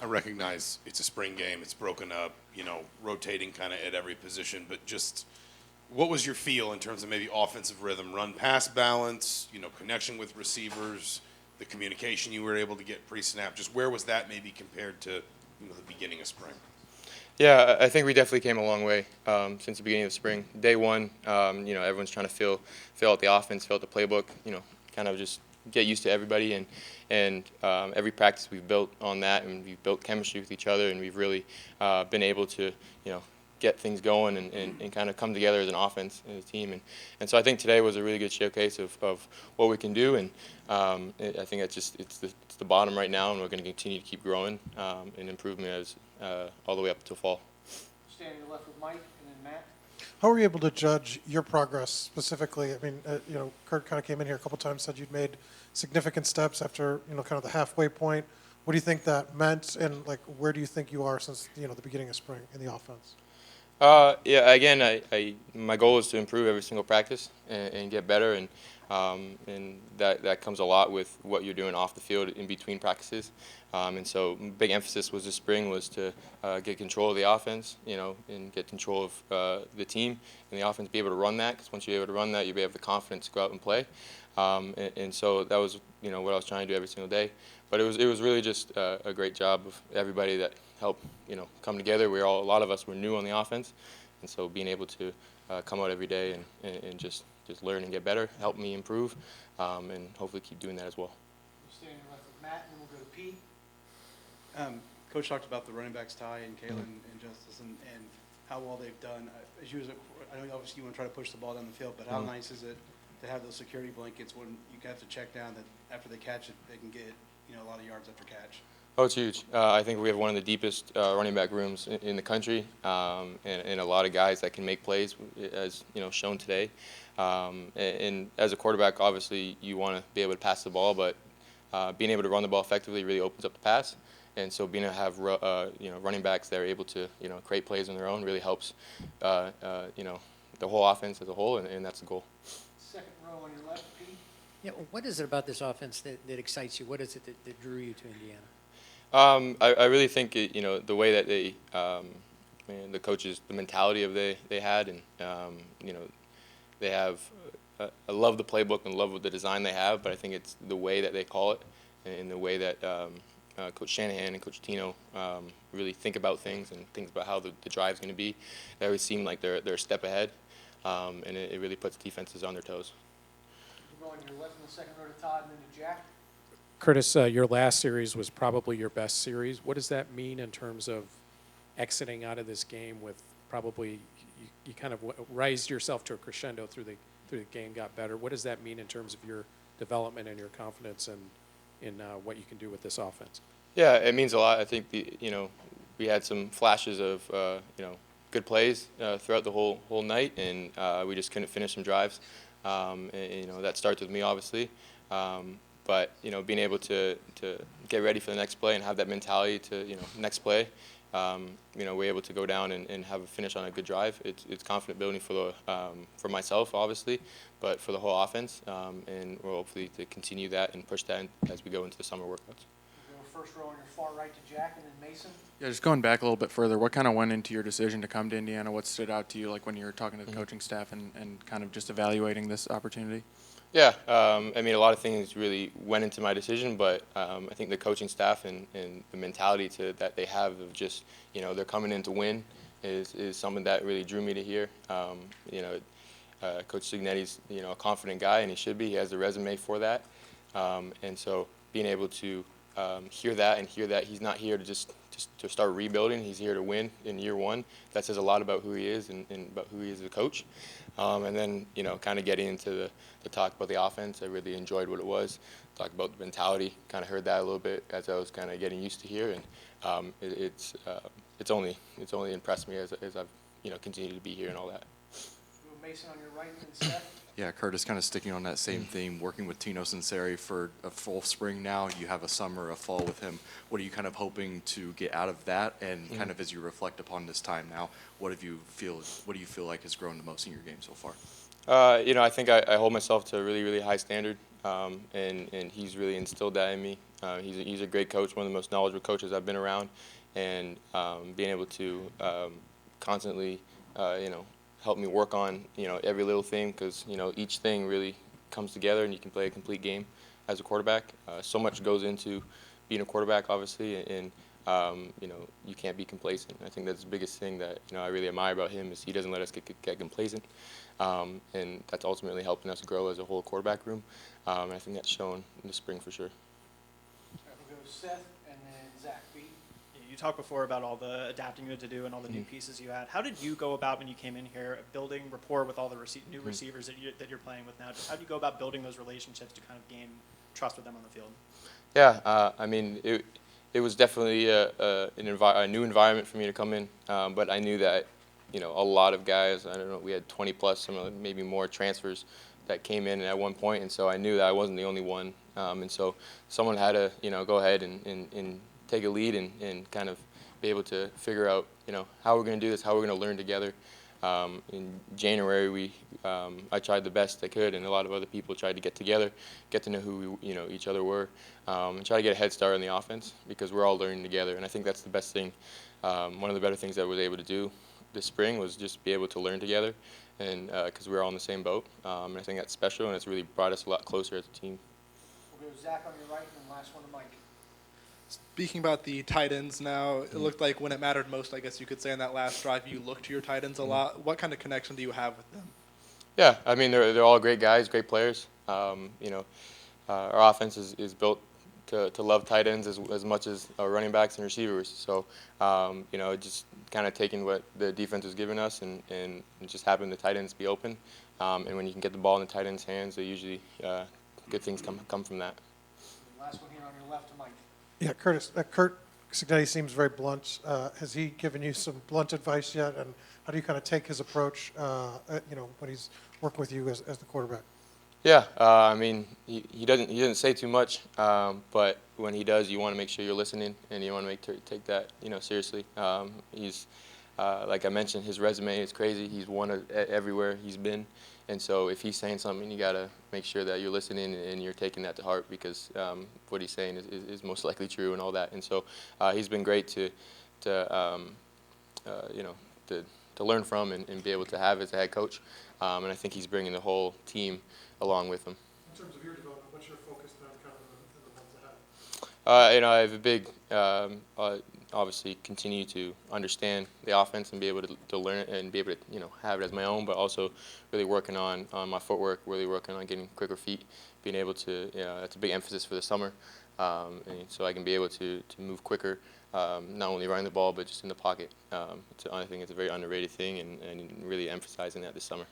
recognize it's a spring game, it's broken up, rotating kind of at every position, but just what was your feel in terms of maybe offensive rhythm, run-pass balance, connection with receivers, the communication you were able to get pre-snap? Just where was that maybe compared to the beginning of spring? Yeah, I think we definitely came a long way since the beginning of spring. Day one, everyone's trying to fill out the offense, fill out the playbook, kind of just get used to everybody. And every practice we've built on that, and we've built chemistry with each other, and we've really been able to, get things going and kind of come together as an offense and a team. And so I think today was a really good showcase of what we can do. And I think it's the bottom right now, and we're going to continue to keep growing and improvement as all the way up to fall. Standing left with Mike and then Matt. How were you able to judge your progress specifically? I mean, Kurt kind of came in here a couple times, said you'd made significant steps after, kind of the halfway point. What do you think that meant, and where do you think you are since, the beginning of spring in the offense? Yeah, again, my goal is to improve every single practice and get better, and that comes a lot with what you're doing off the field in between practices. And so big emphasis was this spring was to get control of the offense, and get control of the team and the offense, be able to run that, because once you're able to run that, you'll be able the confidence to go out and play. And so that was, what I was trying to do every single day. But it was really just a great job of everybody that helped, come together. A lot of us were new on the offense, and so being able to come out every day and just learn and get better helped me improve, and hopefully keep doing that as well. Standing left with Matt, and then we'll go to Pete. Coach talked about the running backs, Ty and Kalen and Justice, and how well they've done. I know obviously you want to try to push the ball down the field, but how nice is it to have those security blankets when you have to check down that after they catch it, they can get a lot of yards after catch? Oh, it's huge. I think we have one of the deepest running back rooms in the country, and a lot of guys that can make plays, as shown today. And as a quarterback, obviously you want to be able to pass the ball, but being able to run the ball effectively really opens up the pass. And so being able to have running backs that are able to create plays on their own really helps the whole offense as a whole, and that's the goal. Second row on your left, Pete. Yeah, what is it about this offense that excites you? What is it that drew you to Indiana? I really think the way that they, the coaches, the mentality of they had, and they have. I love the playbook and love the design they have, but I think it's the way that they call it, and the way that Coach Shanahan and Coach Tino really think about things and think about how the drive's going to be. They always seem like they're a step ahead, and it really puts defenses on their toes. We're going to your left in the second row to Todd and then to Jack. Kurtis, your last series was probably your best series. What does that mean in terms of exiting out of this game with probably you kind of raised yourself to a crescendo through the game, got better? What does that mean in terms of your development and your confidence in what you can do with this offense? Yeah, it means a lot. I think we had some flashes of good plays throughout the whole night, and we just couldn't finish some drives. And, that starts with me, obviously. But being able to get ready for the next play and have that mentality to next play, we're able to go down and have a finish on a good drive. It's confident building for myself, obviously, but for the whole offense, and we're hopefully to continue that and push that as we go into the summer workouts. We'll go first row on your far right to Jack and then Mason. Yeah, just going back a little bit further, what kind of went into your decision to come to Indiana? What stood out to you, like when you were talking to the coaching staff and kind of just evaluating this opportunity? Yeah, a lot of things really went into my decision, but I think the coaching staff and the mentality that they have of just, they're coming in to win is something that really drew me to here. Coach Cignetti's, a confident guy, and he should be. He has the resume for that. And so being able to hear that he's not here to just to start rebuilding, he's here to win in year one. That says a lot about who he is and about who he is as a coach. And then, kind of getting into the talk about the offense, I really enjoyed what it was. Talk about the mentality, kind of heard that a little bit as I was kind of getting used to here, and it's only impressed me as I've continued to be here and all that. Mason on your right and then Seth. Yeah, Kurtis, kind of sticking on that same theme, working with Tino Sinceri for a full spring now. You have a summer, a fall with him. What are you kind of hoping to get out of that? And kind of as you reflect upon this time now, what do you feel like has grown the most in your game so far? I think I hold myself to a really, really high standard, and he's really instilled that in me. He's a great coach, one of the most knowledgeable coaches I've been around, and being able to constantly, help me work on, every little thing, because, each thing really comes together and you can play a complete game as a quarterback. So much goes into being a quarterback, obviously, and you can't be complacent. I think that's the biggest thing that I really admire about him is he doesn't let us get complacent, and that's ultimately helping us grow as a whole quarterback room. And I think that's shown in the spring for sure. All right, we'll go Seth and then Zach B. You talked before about all the adapting you had to do and all the new pieces you had. How did you go about when you came in here building rapport with all the new receivers that you're playing with now? Just how do you go about building those relationships to kind of gain trust with them on the field? Yeah, I mean, it was definitely a new environment for me to come in, but I knew that, a lot of guys, I don't know, we had 20 plus, maybe more transfers that came in at one point, and so I knew that I wasn't the only one, and so someone had to, go ahead and take a lead and kind of be able to figure out, how we're going to do this, how we're going to learn together. In January, I tried the best I could, and a lot of other people tried to get together, get to know who each other were, and try to get a head start on the offense because we're all learning together. And I think that's the best thing. One of the better things that I was able to do this spring was just be able to learn together, and because we're all in the same boat. And I think that's special, and it's really brought us a lot closer as a team. We'll go Zach on your right and then last one to Mike. Speaking about the tight ends now, it looked like when it mattered most, I guess you could say, in that last drive, you looked to your tight ends a lot. What kind of connection do you have with them? Yeah, I mean, they're all great guys, great players. Our offense is built to love tight ends as much as running backs and receivers. So, just kind of taking what the defense was giving us and it just having the tight ends be open. And when you can get the ball in the tight ends' hands, they usually good things come from that. And last one here on your left to Mike. Yeah, Curtis, Kurt Signetti seems very blunt. Has he given you some blunt advice yet? And how do you kind of take his approach, when he's working with you as the quarterback? Yeah, I mean, he doesn't say too much, but when he does, you want to make sure you're listening, and you want to take that seriously. He's like I mentioned, his resume is crazy. He's won everywhere he's been, and so if he's saying something, you got to make sure that you're listening and you're taking that to heart because what he's saying is most likely true and all that. And so he's been great to learn from and be able to have as a head coach. And I think he's bringing the whole team along with him. In terms of your development, what's your focus now kind of in the months ahead? I have a big, obviously, continue to understand the offense and be able to learn it and be able to, have it as my own, but also really working on my footwork, really working on getting quicker feet, being able to, that's a big emphasis for the summer, and so I can be able to move quicker, not only running the ball, but just in the pocket. I think it's a very underrated thing and really emphasizing that this summer.